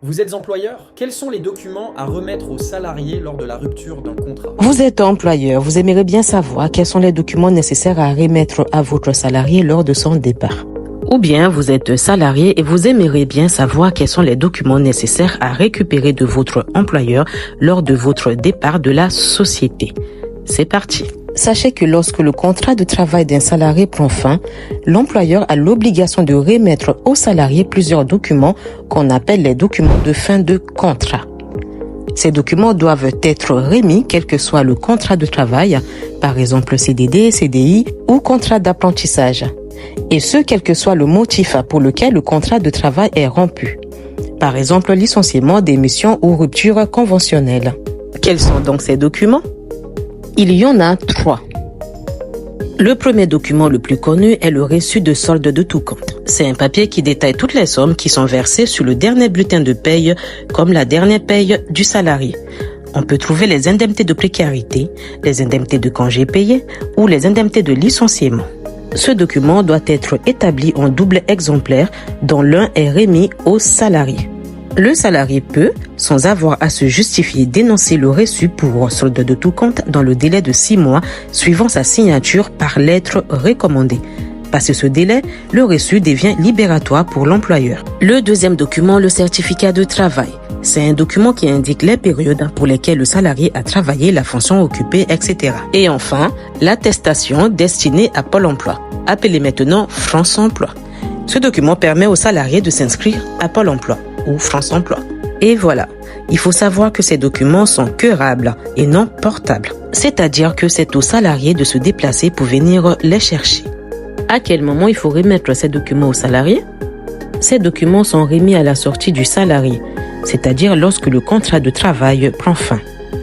Vous êtes employeur? Quels sont les documents à remettre aux salariés lors de la rupture d'un contrat? Vous êtes employeur, vous aimeriez bien savoir quels sont les documents nécessaires à remettre à votre salarié lors de son départ. Ou bien vous êtes salarié et vous aimeriez bien savoir quels sont les documents nécessaires à récupérer de votre employeur lors de votre départ de la société. C'est parti. Sachez que lorsque le contrat de travail d'un salarié prend fin, l'employeur a l'obligation de remettre au salarié plusieurs documents qu'on appelle les documents de fin de contrat. Ces documents doivent être remis quel que soit le contrat de travail, par exemple CDD, CDI ou contrat d'apprentissage. Et ce, quel que soit le motif pour lequel le contrat de travail est rompu. Par exemple, licenciement, démission ou rupture conventionnelle. Quels sont donc ces documents? Il y en a 3. Le premier document le plus connu est le reçu de solde de tout compte. C'est un papier qui détaille toutes les sommes qui sont versées sur le dernier bulletin de paye, comme la dernière paye du salarié. On peut trouver les indemnités de précarité, les indemnités de congés payés ou les indemnités de licenciement. Ce document doit être établi en double exemplaire dont l'un est remis au salarié. Le salarié peut, sans avoir à se justifier, dénoncer le reçu pour solde de tout compte dans le délai de 6 mois suivant sa signature par lettre recommandée. Passé ce délai, le reçu devient libératoire pour l'employeur. Le deuxième document, le certificat de travail. C'est un document qui indique les périodes pour lesquelles le salarié a travaillé, la fonction occupée, etc. Et enfin, l'attestation destinée à Pôle emploi, appelée maintenant France Emploi. Ce document permet au salarié de s'inscrire à Pôle emploi ou France Emploi. Et voilà, il faut savoir que ces documents sont queurables et non portables. C'est-à-dire que c'est au salarié de se déplacer pour venir les chercher. À quel moment il faut remettre ces documents au salarié? Ces documents sont remis à la sortie du salarié, c'est-à-dire lorsque le contrat de travail prend fin.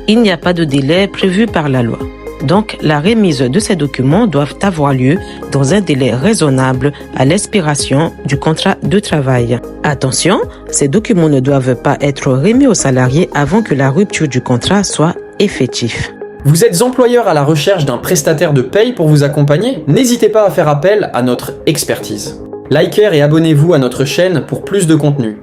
Il n'y a pas de délai prévu par la loi. Donc, la remise de ces documents doit avoir lieu dans un délai raisonnable à l'expiration du contrat de travail. Attention, ces documents ne doivent pas être remis aux salariés avant que la rupture du contrat soit effective. Vous êtes employeur à la recherche d'un prestataire de paye pour vous accompagner? N'hésitez pas à faire appel à notre expertise. Likez et abonnez-vous à notre chaîne pour plus de contenu.